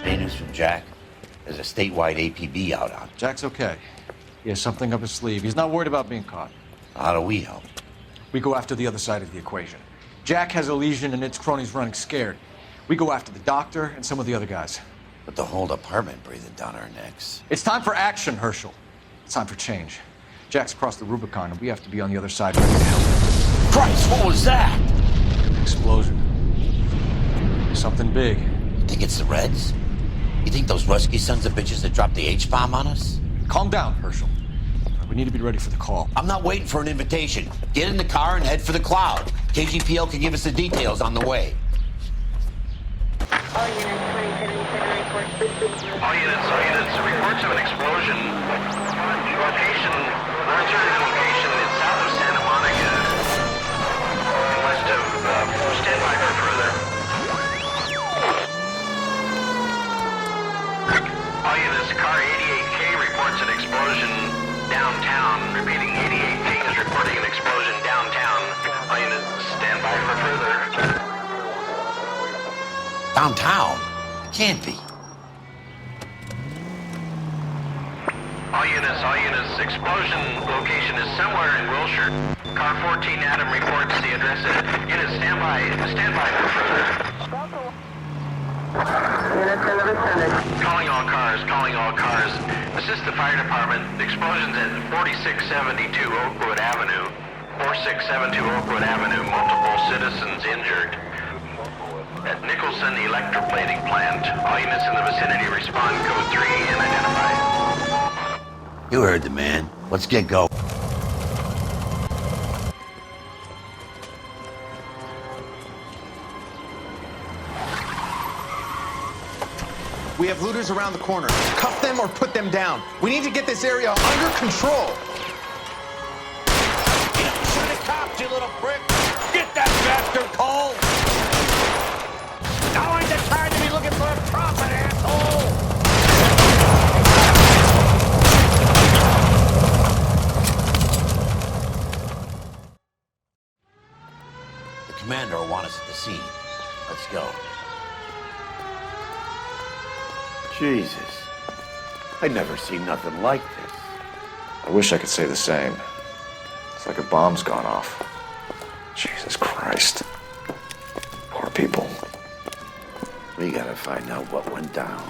Any news from Jack? There's a statewide APB out on. Jack's okay. He has something up his sleeve. He's not worried about being caught. How do we help? We go after the other side of the equation. Jack has a legion and its cronies running scared. We go after the doctor and some of the other guys. But the whole department breathing down our necks. It's time for action, Herschel. It's time for change. Jack's crossed the Rubicon, and we have to be on the other side ready to help. Christ, what was that? Explosion. Something big. You think it's the Reds? You think those Rusky sons of bitches that dropped the H-bomb on us? Calm down, Herschel. We need to be ready for the call. I'm not waiting for an invitation. Get in the car and head for the cloud. KGPL can give us the details on the way. All units, 2077 reports. All units, reports of an explosion. Location, military location is south of Santa Monica. And west of, stand by for further. All units, car 88K reports an explosion downtown. Repeating, 88K is reporting an explosion downtown. All units, stand by for further. Downtown? Can't be. All units, explosion location is somewhere in Wilshire. Car 14 Adam reports the address. Units, stand by for further. Units in the vicinity. Calling all cars. Assist the fire department. The explosion's at 4672 Oakwood Avenue. 4672 Oakwood Avenue. Multiple citizens injured. At Nicholson Electroplating plant. All units in the vicinity respond code 3 and identify. You heard the man. Let's get going. We have looters around the corner. Cuff them or put them down. We need to get this area under control. Shoot the cops, you little prick! Get that bastard cold! Now ain't the time to be looking for a profit, asshole! The commander will want us at the scene. Let's go. Jesus. I'd never seen nothing like this. I wish I could say the same. It's like a bomb's gone off. Jesus Christ. Poor people. We gotta find out what went down.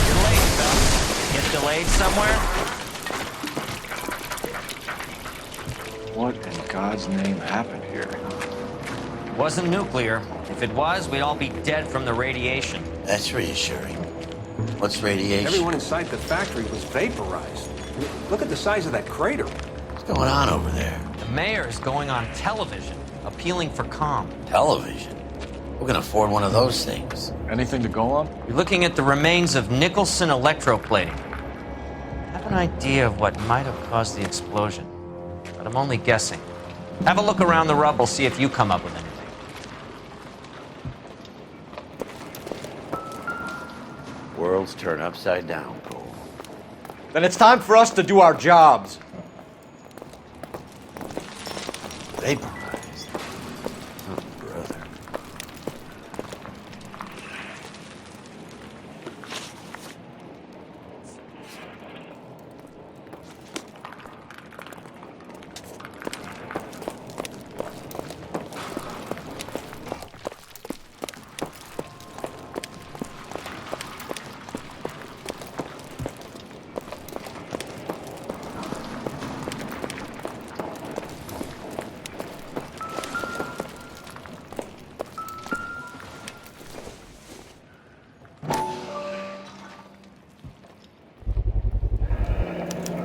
You're late, Phil. Get delayed somewhere? What in God's name happened here? It wasn't nuclear. If it was, we'd all be dead from the radiation. That's reassuring. What's radiation? Everyone inside the factory was vaporized. Look at the size of that crater. What's going on over there? The mayor is going on television, appealing for calm. Television? Who can afford one of those things? Anything to go on? You're looking at the remains of Nicholson Electroplating. I have an idea of what might have caused the explosion, but I'm only guessing. Have a look around the rubble, see if you come up with anything. Worlds turn upside down, Cole. Then it's time for us to do our jobs. Vaporized. Oh, brother.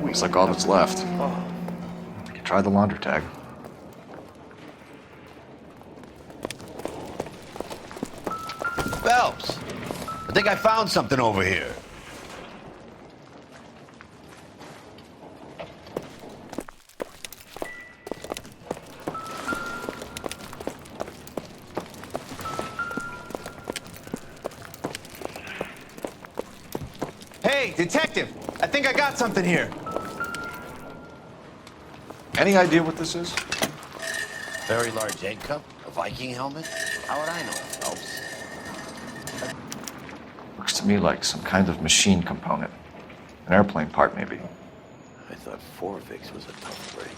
Looks like all that's left. We can try the launder tag. Phelps, I think I found something over here. Hey, detective! I think I got something here. Any idea what this is? Very large egg cup? A Viking helmet? How would I know, Phelps? Looks to me like some kind of machine component. An airplane part, maybe. I thought Forvix was a tough break.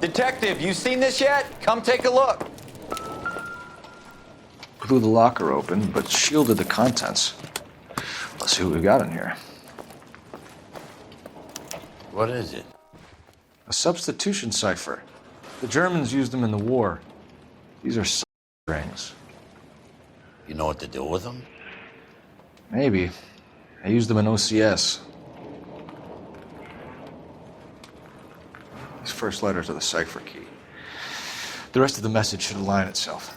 Detective, you seen this yet? Come take a look. Blew the locker open, but shielded the contents. Let's see what we got in here. What is it? A substitution cipher. The Germans used them in the war. These are rings. You know what to do with them? Maybe. I used them in OCS. These first letters are the cipher key. The rest of the message should align itself.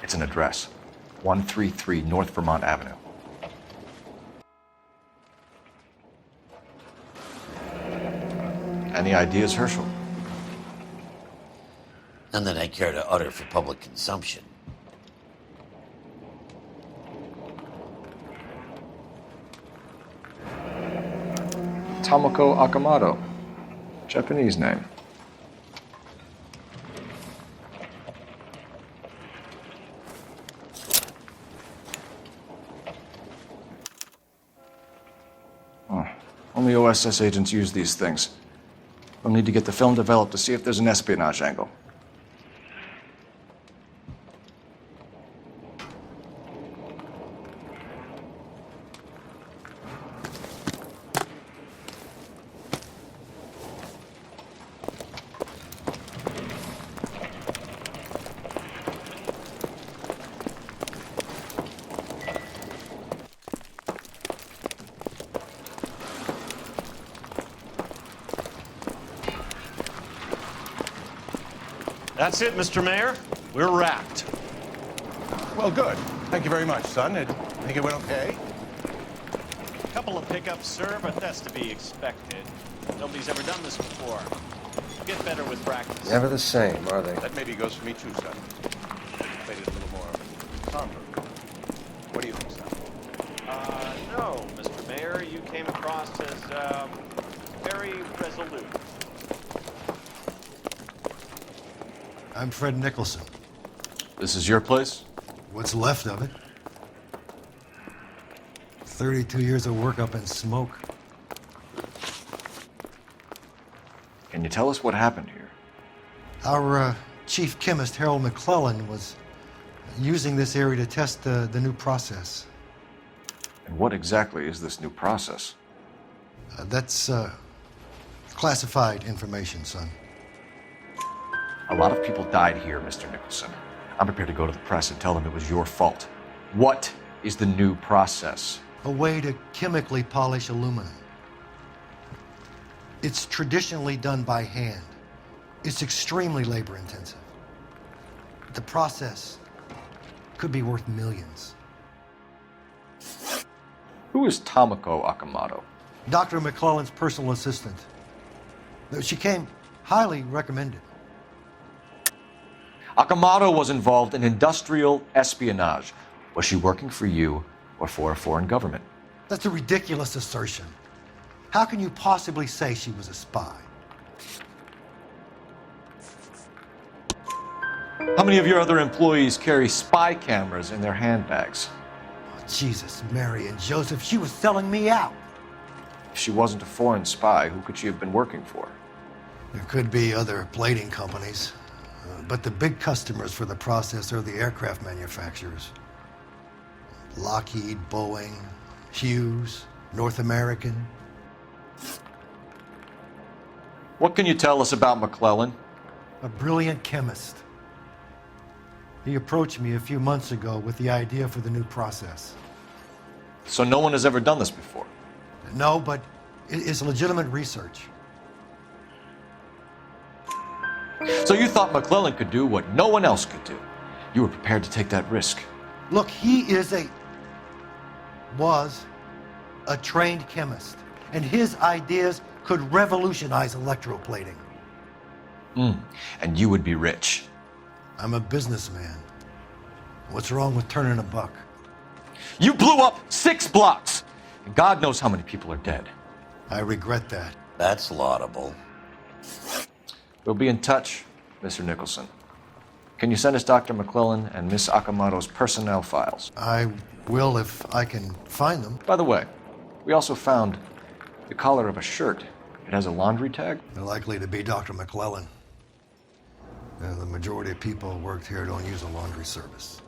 It's an address. 133 North Vermont Avenue. Any ideas, Herschel? None that I care to utter for public consumption. Tomoko Akamoto. Japanese name. Oh, only OSS agents use these things. We'll need to get the film developed to see if there's an espionage angle. That's it, Mr. Mayor. We're wrapped. Well, good. Thank you very much, son. I think it went okay. Couple of pickups, sir, but that's to be expected. Nobody's ever done this before. Get better with practice. Never the same, are they? That maybe goes for me too, son. Made it a little more somber. What do you think, son? No, Mr. Mayor. You came across as, very resolute. I'm Fred Nicholson. This is your place? What's left of it. 32 years of work up in smoke. Can you tell us what happened here? Our chief chemist, Harold McClellan, was using this area to test the new process. And what exactly is this new process? That's classified information, son. A lot of people died here, Mr. Nicholson. I'm prepared to go to the press and tell them it was your fault. What is the new process? A way to chemically polish aluminum. It's traditionally done by hand. It's extremely labor intensive. The process could be worth millions. Who is Tomoko Akamoto? Dr. McClellan's personal assistant. She came highly recommended. Akamoto was involved in industrial espionage. Was she working for you or for a foreign government? That's a ridiculous assertion. How can you possibly say she was a spy? How many of your other employees carry spy cameras in their handbags? Oh, Jesus, Mary, and Joseph, she was selling me out. If she wasn't a foreign spy, who could she have been working for? There could be other plating companies, but the big customers for the process are the aircraft manufacturers. Lockheed, Boeing, Hughes, North American. What can you tell us about McClellan? A brilliant chemist. He approached me a few months ago with the idea for the new process. So no one has ever done this before? No, but it's legitimate research. So you thought McClellan could do what no one else could do. You were prepared to take that risk. Look, he was a trained chemist, and his ideas could revolutionize electroplating. And you would be rich. I'm a businessman. What's wrong with turning a buck? You blew up 6 blocks, and God knows how many people are dead. I regret that. That's laudable. We'll be in touch, Mr. Nicholson. Can you send us Dr. McClellan and Miss Akamoto's personnel files? I will if I can find them. By the way, we also found the collar of a shirt. It has a laundry tag. They're likely to be Dr. McClellan. The majority of people who worked here don't use a laundry service.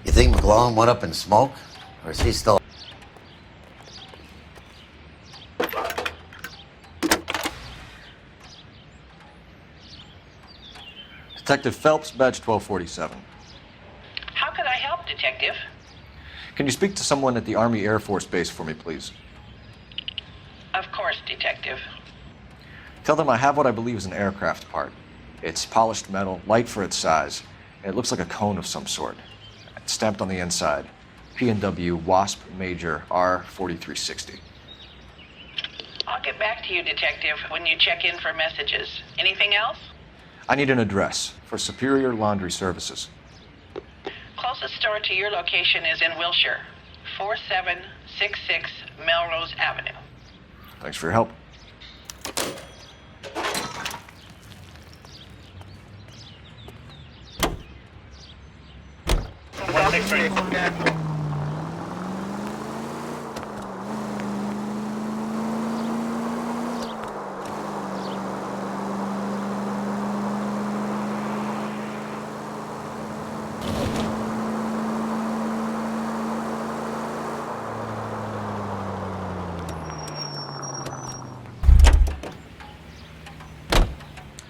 You think McClellan went up in smoke? Or is he still... Detective Phelps, badge 1247. How can I help, Detective? Can you speak to someone at the Army Air Force Base for me, please? Of course, Detective. Tell them I have what I believe is an aircraft part. It's polished metal, light for its size, and it looks like a cone of some sort. It's stamped on the inside. P&W Wasp Major R4360. I'll get back to you, Detective, when you check in for messages. Anything else? I need an address for Superior Laundry Services. Closest store to your location is in Wilshire, 4766 Melrose Avenue. Thanks for your help.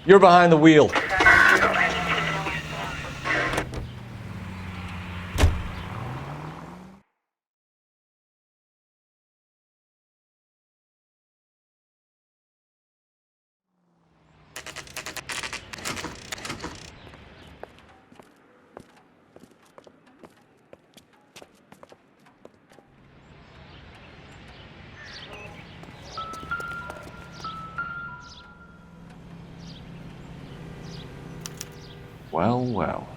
You're behind the wheel. Well, well.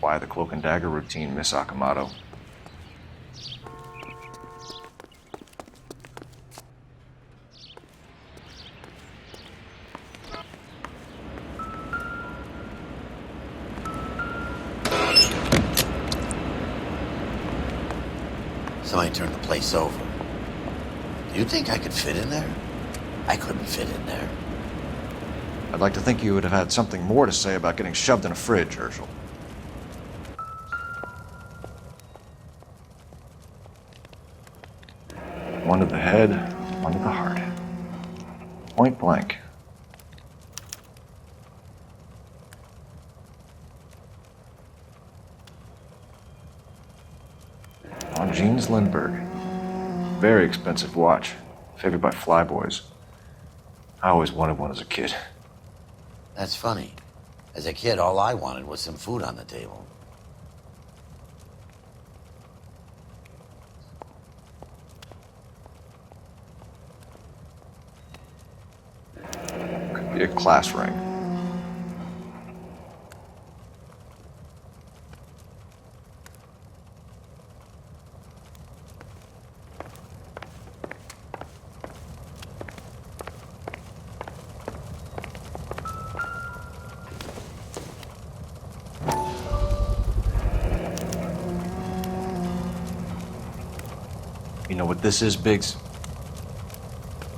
Why the cloak and dagger routine, Miss Akamoto? Somebody turned the place over. Do you think I could fit in there? I couldn't fit in there. I'd like to think you would have had something more to say about getting shoved in a fridge, Herschel. One to the head, one to the heart. Point blank. On Jeans Lindbergh. Very expensive watch. Favored by flyboys. I always wanted one as a kid. That's funny. As a kid, all I wanted was some food on the table. Could be a class ring. You know what this is, Biggs?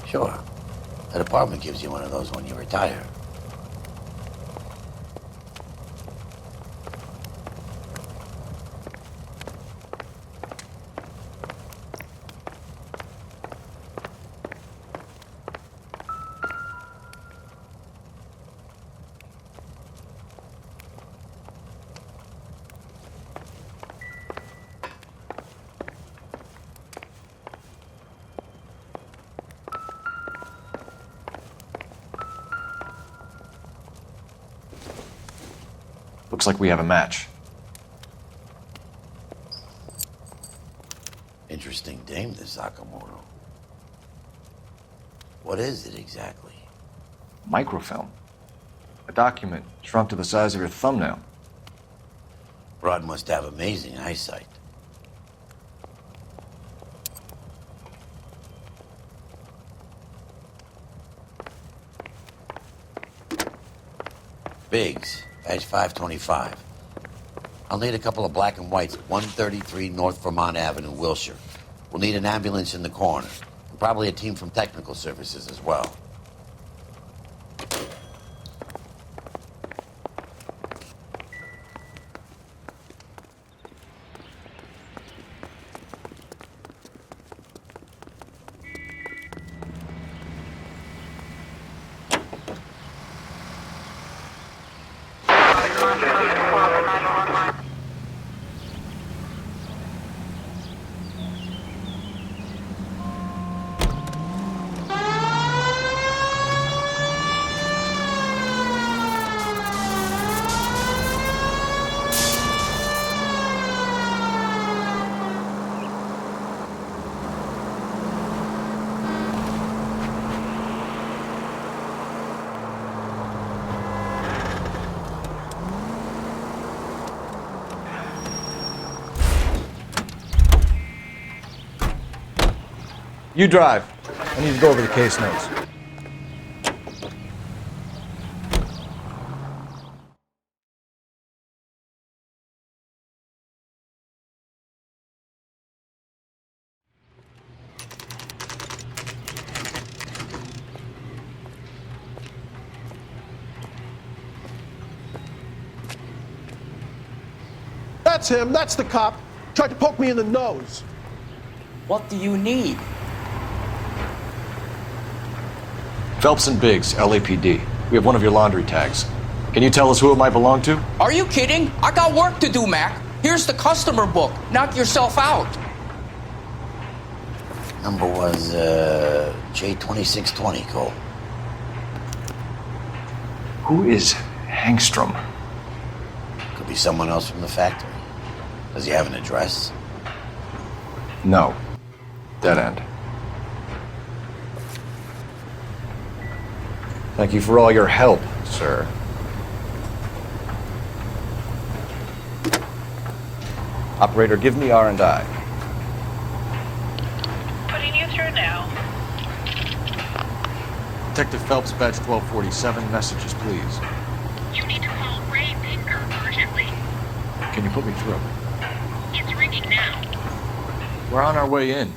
Sure. That apartment gives you one of those when you retire. Looks like we have a match. Interesting dame, this Sakamoto. What is it exactly? Microfilm. A document shrunk to the size of your thumbnail. Broad must have amazing eyesight. Biggs, badge 525. I'll need a couple of black and whites, 133 North Vermont Avenue, Wilshire. We'll need an ambulance in the corner, and probably a team from technical services as well. You drive. I need to go over the case notes. That's him. That's the cop. Tried to poke me in the nose. What do you need? Phelps and Biggs, LAPD. We have one of your laundry tags. Can you tell us who it might belong to? Are you kidding? I got work to do, Mac. Here's the customer book. Knock yourself out. Number was J2620, Cole. Who is Hangstrom? Could be someone else from the factory. Does he have an address? No. Dead end. Thank you for all your help, sir. Operator, give me R&I. Putting you through now. Detective Phelps, badge 1247. Messages, please. You need to call Ray Pinker urgently. Can you put me through? It's ringing now. We're on our way in.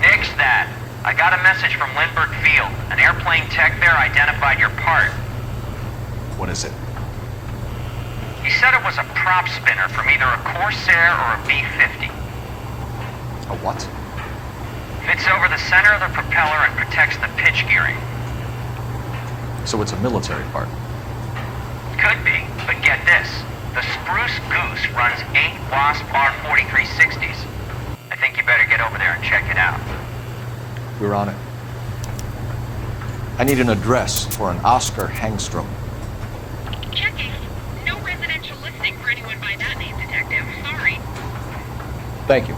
Nix that. I got a message from Lindbergh Field. An airplane tech there identified your part. What is it? He said it was a prop spinner from either a Corsair or a B-50. A what? Fits over the center of the propeller and protects the pitch gearing. So it's a military part. Could be, but get this. The Spruce Goose runs 8 Wasp R-4360s. I think you better get over there and check it out. We're on it. I need an address for an Oscar Hangstrom. Checking. No residential listing for anyone by that name, Detective. Sorry. Thank you.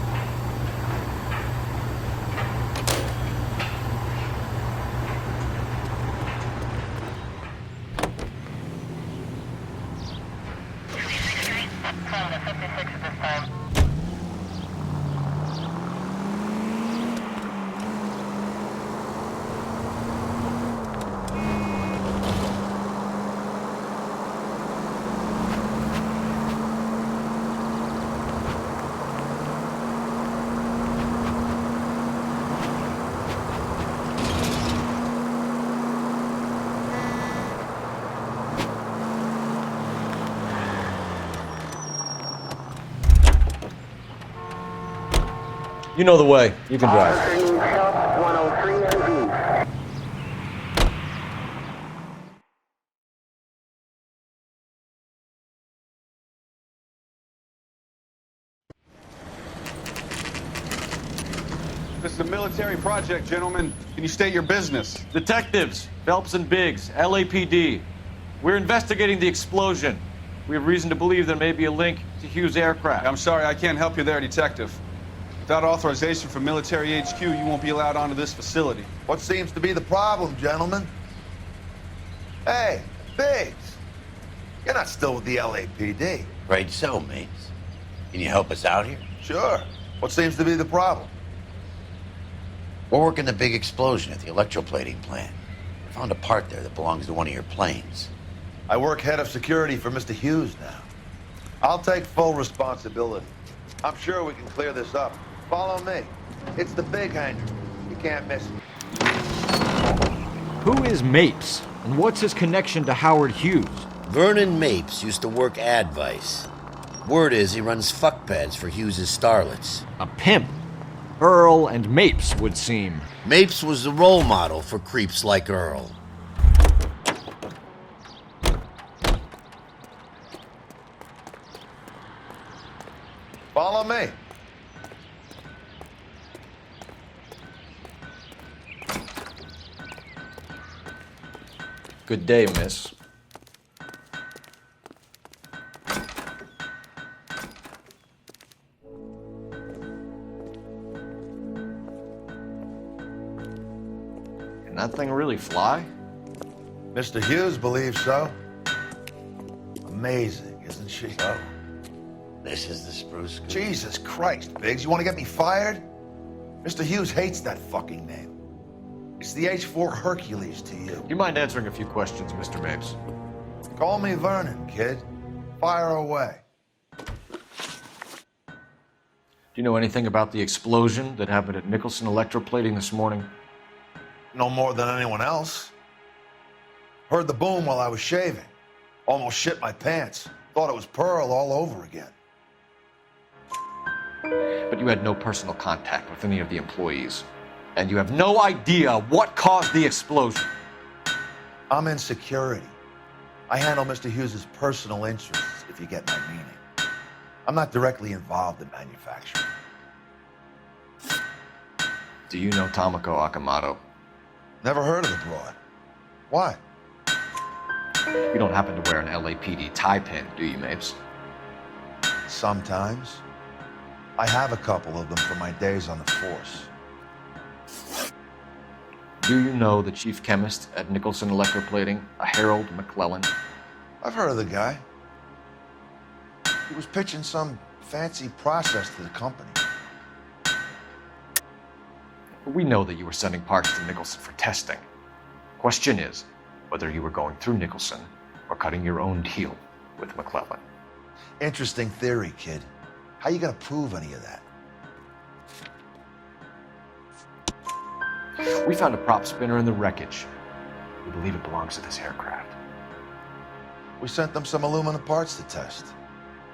You know the way. You can drive. This is a military project, gentlemen. Can you state your business? Detectives, Phelps and Biggs, LAPD. We're investigating the explosion. We have reason to believe there may be a link to Hughes' aircraft. I'm sorry, I can't help you there, Detective. Without authorization from military HQ, you won't be allowed onto this facility. What seems to be the problem, gentlemen? Hey, Biggs, you're not still with the LAPD. Right so, mates. Can you help us out here? Sure. What seems to be the problem? We're working the big explosion at the electroplating plant. I found a part there that belongs to one of your planes. I work head of security for Mr. Hughes now. I'll take full responsibility. I'm sure we can clear this up. Follow me. It's the big hangar. You can't miss it. Who is Mapes, and what's his connection to Howard Hughes? Vernon Mapes used to work Advice. Word is he runs fuck pads for Hughes' starlets. A pimp. Earl and Mapes would seem. Mapes was the role model for creeps like Earl. Follow me. Good day, miss. Can that thing really fly? Mr. Hughes believes so. Amazing, isn't she? So, this is the Spruce Goose. Jesus Christ, Biggs, you want to get me fired? Mr. Hughes hates that fucking name. It's the H-4 Hercules to you. You mind answering a few questions, Mr. Mapes? Call me Vernon, kid. Fire away. Do you know anything about the explosion that happened at Nicholson Electroplating this morning? No more than anyone else. Heard the boom while I was shaving. Almost shit my pants. Thought it was Pearl all over again. But you had no personal contact with any of the employees. And you have no idea what caused the explosion. I'm in security. I handle Mr. Hughes' personal interests, if you get my meaning. I'm not directly involved in manufacturing. Do you know Tomoko Akamoto? Never heard of the broad. Why? You don't happen to wear an LAPD tie pin, do you, Mapes? Sometimes. I have a couple of them from my days on the force. Do you know the chief chemist at Nicholson Electroplating, a Harold McClellan? I've heard of the guy. He was pitching some fancy process to the company. We know that you were sending parts to Nicholson for testing. Question is whether you were going through Nicholson or cutting your own deal with McClellan. Interesting theory, kid. How you gonna prove any of that? We found a prop spinner in the wreckage. We believe it belongs to this aircraft. We sent them some aluminum parts to test.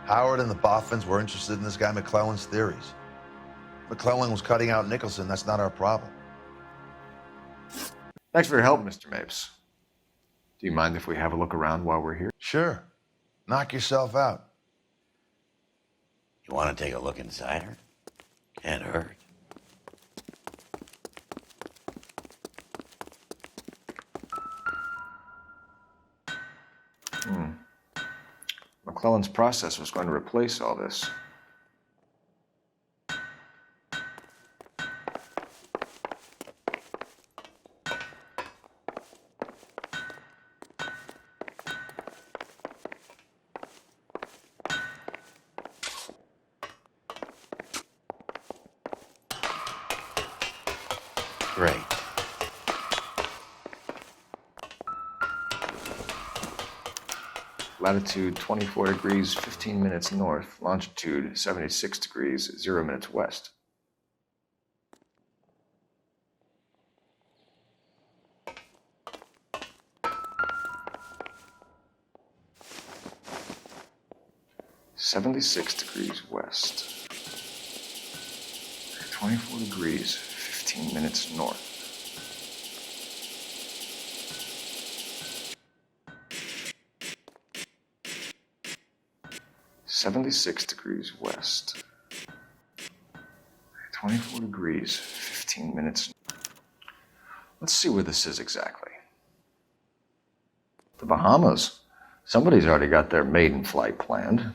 Howard and the Boffins were interested in this guy McClellan's theories. McClellan was cutting out Nicholson. That's not our problem. Thanks for your help, Mr. Mapes. Do you mind if we have a look around while we're here? Sure. Knock yourself out. You want to take a look inside her? Can't hurt. McClellan's process was going to replace all this. Great. Latitude 24 degrees, 15 minutes north. Longitude 76 degrees, 0 minutes west. (76 degrees west). 24 degrees, 15 minutes north. (76 degrees west). 24 degrees, 15 minutes. Let's see where this is exactly. The Bahamas. Somebody's already got their maiden flight planned.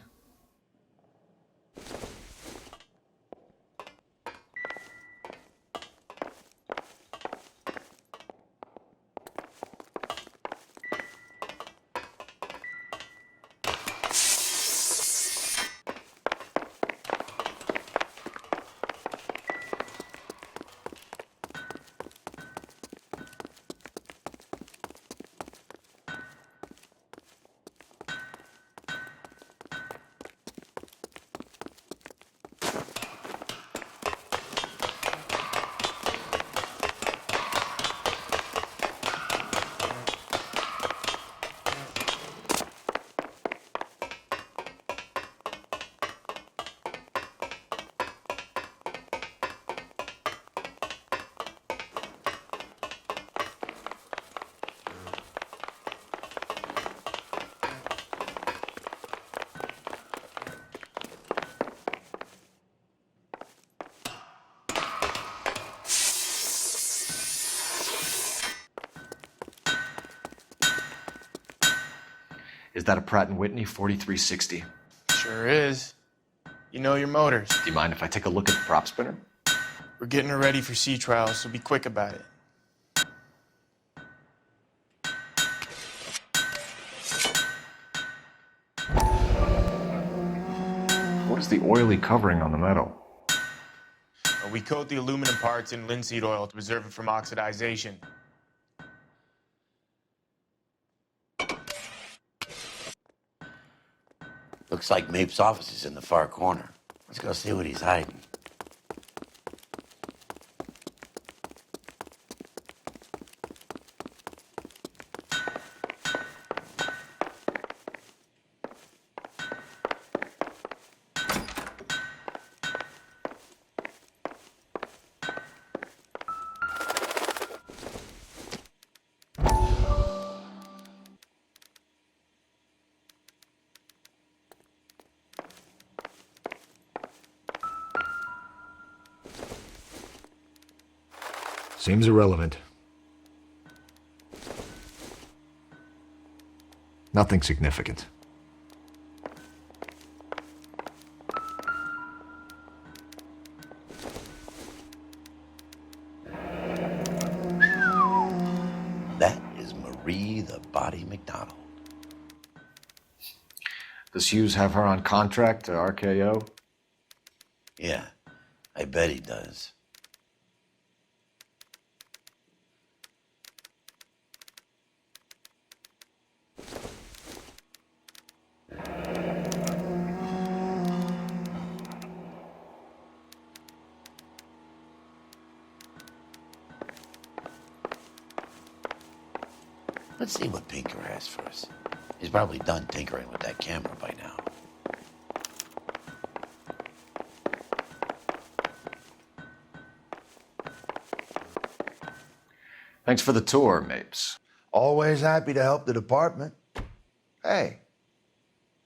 Is that a Pratt & Whitney 4360? Sure is. You know your motors. Do you mind if I take a look at the prop spinner? We're getting her ready for sea trials, so be quick about it. What is the oily covering on the metal? We coat the aluminum parts in linseed oil to preserve it from oxidization. Looks like Mapes' office is in the far corner. Let's go see what he's hiding. Seems irrelevant. Nothing significant. That is Marie the Body McDonald. Does Hughes have her on contract to RKO? Yeah, I bet he does. Let's see what Pinker has for us. He's probably done tinkering with that camera by now. Thanks for the tour, Mapes. Always happy to help the department. Hey,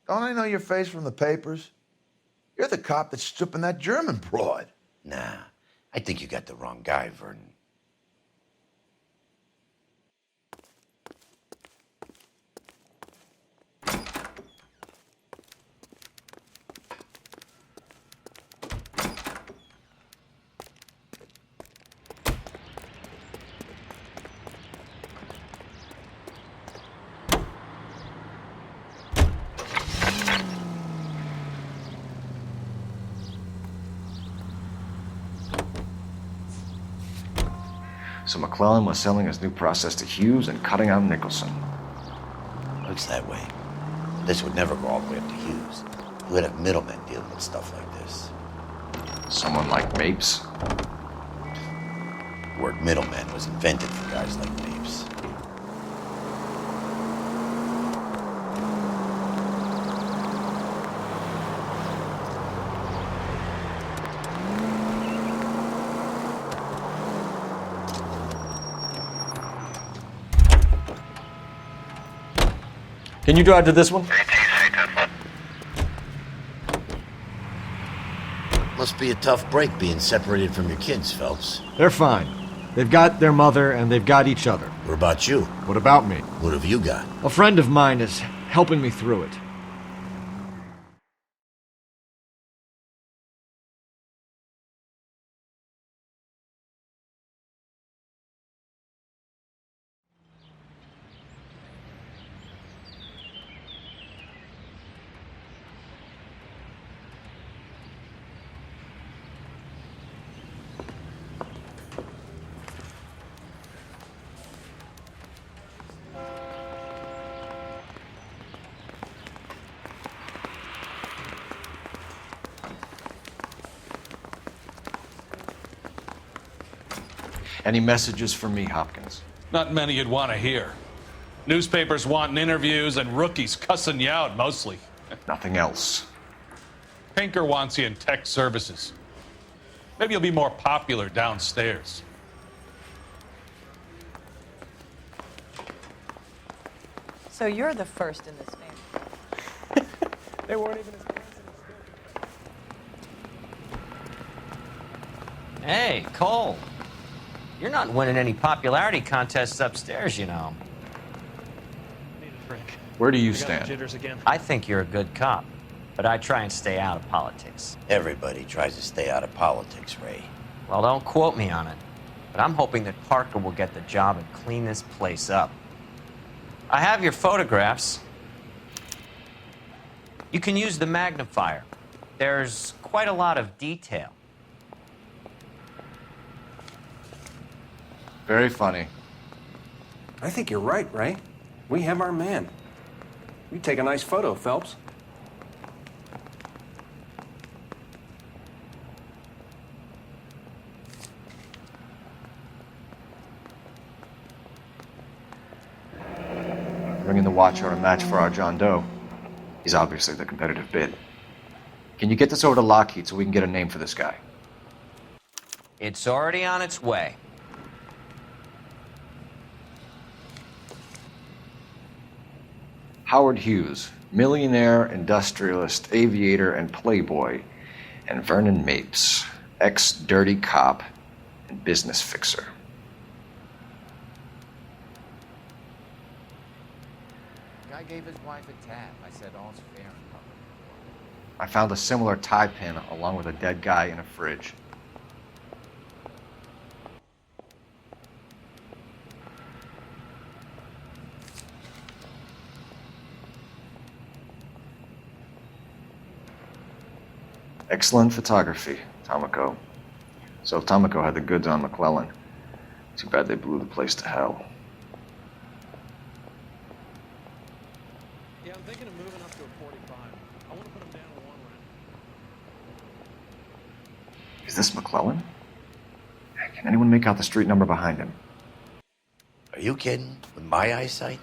don't I know your face from the papers? You're the cop that's stripping that German broad. Nah, I think you got the wrong guy, Vernon. So McClellan was selling his new process to Hughes and cutting out Nicholson. Looks that way. This would never go all the way up to Hughes. He would have middlemen dealing with stuff like this. Someone like Mapes? The word middleman was invented for guys like Mapes. Can you drive to this one? Must be a tough break being separated from your kids, Phelps. They're fine. They've got their mother and they've got each other. What about you? What about me? What have you got? A friend of mine is helping me through it. Any messages for me, Hopkins? Not many you'd want to hear. Newspapers wanting interviews and rookies cussing you out, mostly. Nothing else. Pinker wants you in tech services. Maybe you'll be more popular downstairs. So you're the first in this family. They weren't even as Hey, Cole. You're not winning any popularity contests upstairs, you know. Where do you stand? I think you're a good cop, but I try and stay out of politics. Everybody tries to stay out of politics, Ray. Well, don't quote me on it, but I'm hoping that Parker will get the job and clean this place up. I have your photographs. You can use the magnifier. There's quite a lot of detail. Very funny. I think you're right, Ray. We have our man. You take a nice photo, Phelps. Bringing the Watcher a match for our John Doe. He's obviously the competitive bid. Can you get this over to Lockheed so we can get a name for this guy? It's already on its way. Howard Hughes, millionaire, industrialist, aviator, and playboy, and Vernon Mapes, ex-dirty cop and business fixer. gave his wife a tap. I said all's fair in love. I found a similar tie pin along with a dead guy in a fridge. Excellent photography, Tomoko. So if Tomoko had the goods on McClellan, too bad they blew the place to hell. Yeah, I'm thinking of moving up to a 45. I want to put him down to one round. Is this McClellan? Can anyone make out the street number behind him? Are you kidding? With my eyesight?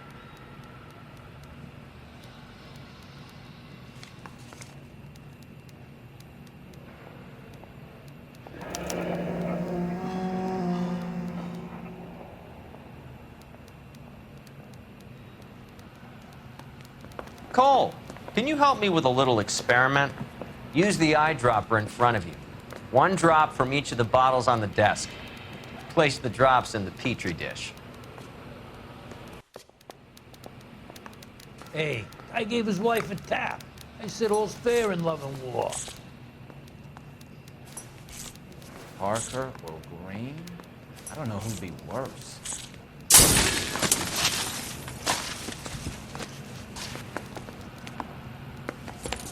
Cole, can you help me with a little experiment? Use the eyedropper in front of you. One drop from each of the bottles on the desk. Place the drops in the petri dish. Hey, I gave his wife a tap. I said all's fair in love and war. Parker or Green? I don't know who'd be worse.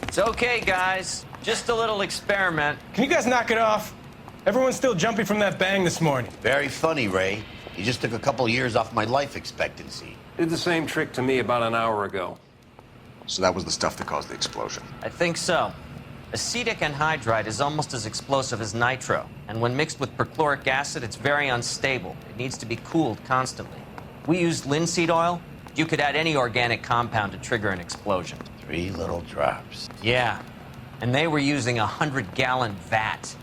It's okay, guys. Just a little experiment. Can you guys knock it off? Everyone's still jumpy from that bang this morning. Very funny, Ray. You just took a couple years off my life expectancy. Did the same trick to me about an hour ago. So that was the stuff that caused the explosion. I think so. Acetic anhydride is almost as explosive as nitro, and when mixed with perchloric acid, it's very unstable. It needs to be cooled constantly. We used linseed oil. You could add any organic compound to trigger an explosion. 3 little drops. Yeah, and they were using a 100-gallon vat.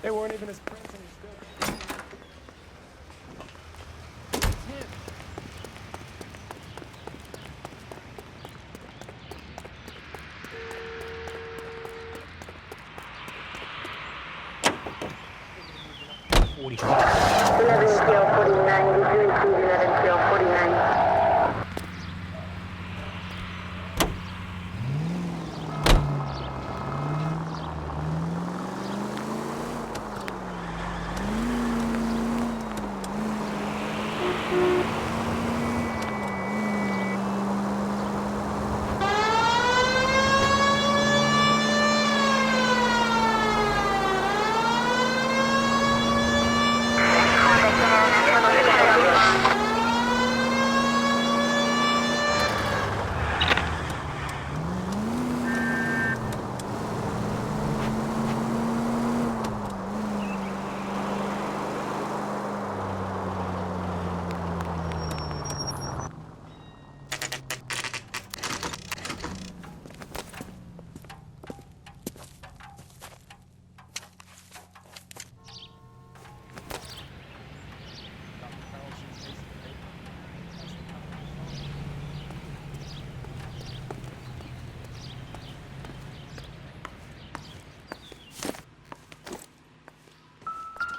They weren't even as prints and as good.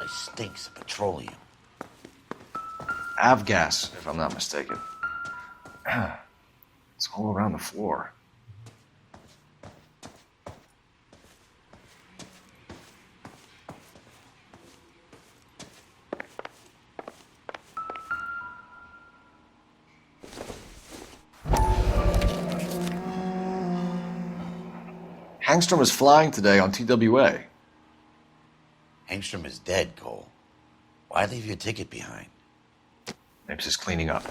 Stinks of petroleum. Avgas, if I'm not mistaken. It's all around the floor. Hangstrom is flying today on TWA. Hangstrom is dead, Cole. Why leave your ticket behind? Mapes is cleaning up.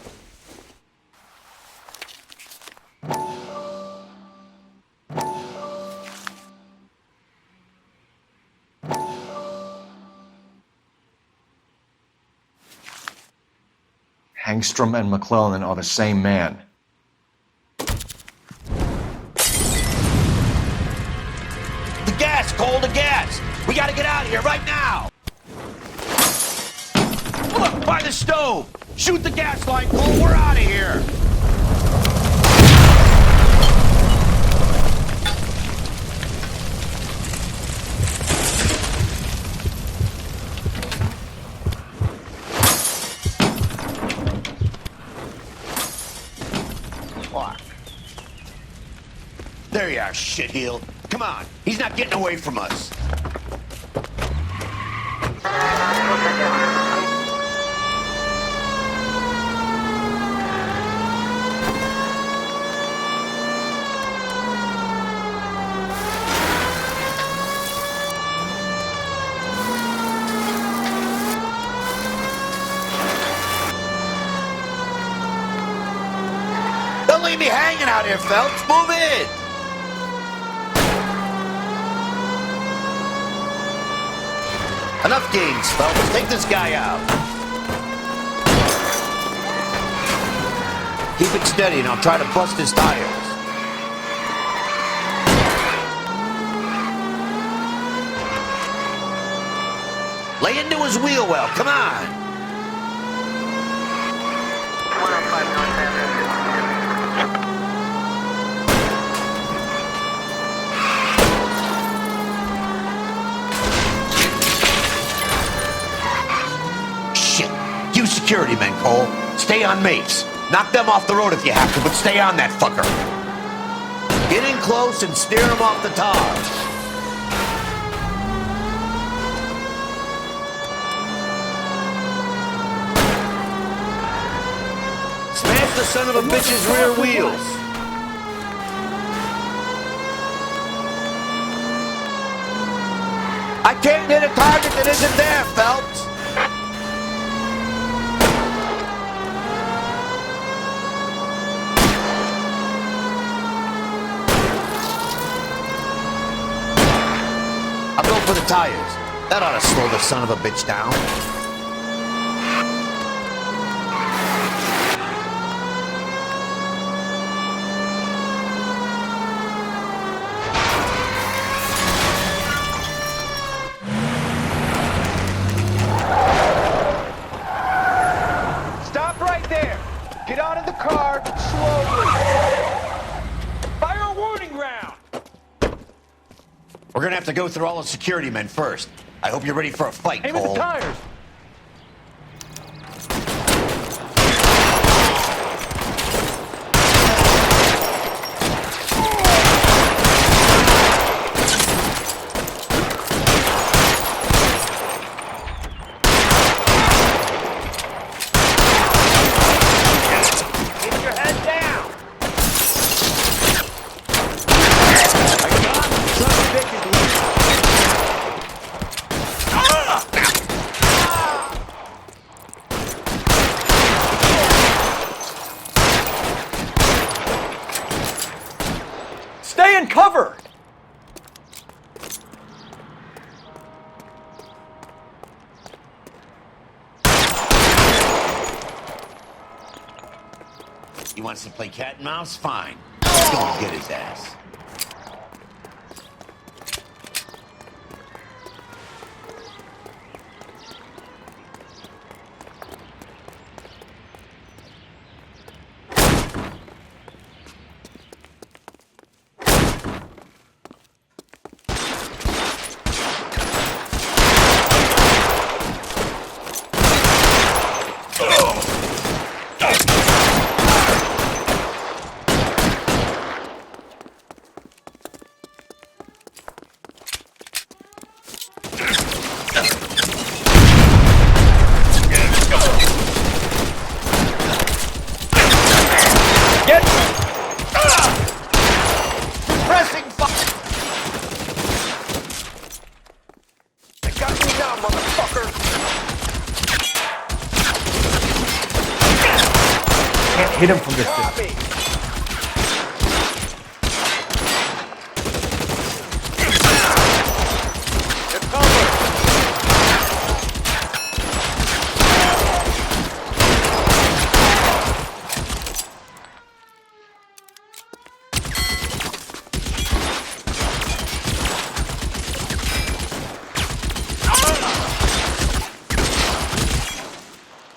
Hangstrom and McClellan are the same man. The gas, Cole, the gas! We gotta get out of here right now! by the stove! Shoot the gas line, Cole! We're out of here! Fuck. There you are, shitheel. Come on, he's not getting away from us. Don't leave me hanging out here, Phelps. Move in. Enough games, Phelps. Take this guy out. Keep it steady and I'll try to bust his tires. Lay into his wheel well. Come on. You security men, Cole. Stay on Mapes. Knock them off the road if you have to, but stay on that fucker. Get in close and steer him off the tar. Smash the son of a bitch's rear wheels. I can't hit a target that isn't there, Phelps. For the tires. That ought to slow the son of a bitch down. Stop right there. Get out of the car slowly. Fire a warning round. We're gonna have to go through all the security men first. I hope you're ready for a fight, Aim at Cole. the tires. Stay in cover! He wants to play cat and mouse? Fine. Let's go and get his ass. Hit him from this distance.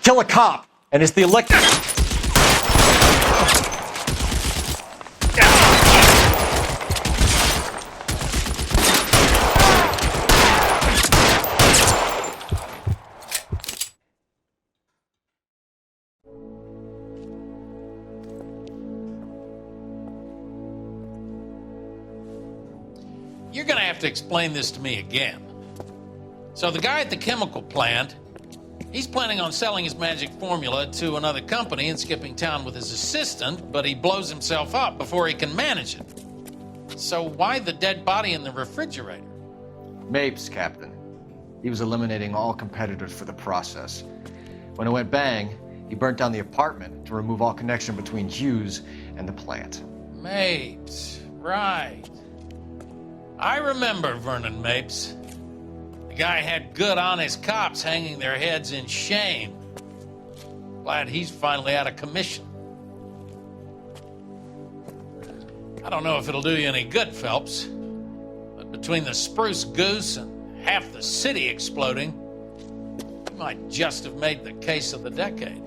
kill a cop, and it's the electric... You're gonna have to explain this to me again. So the guy at the chemical plant, he's planning on selling his magic formula to another company and skipping town with his assistant, but he blows himself up before he can manage it. So why the dead body in the refrigerator? Mapes, Captain. He was eliminating all competitors for the process. When it went bang, he burnt down the apartment to remove all connection between Hughes and the plant. Mapes, right. I remember Vernon Mapes. The guy had good, honest cops hanging their heads in shame. Glad he's finally out of commission. I don't know if it'll do you any good, Phelps, but between the Spruce Goose and half the city exploding, you might just have made the case of the decade.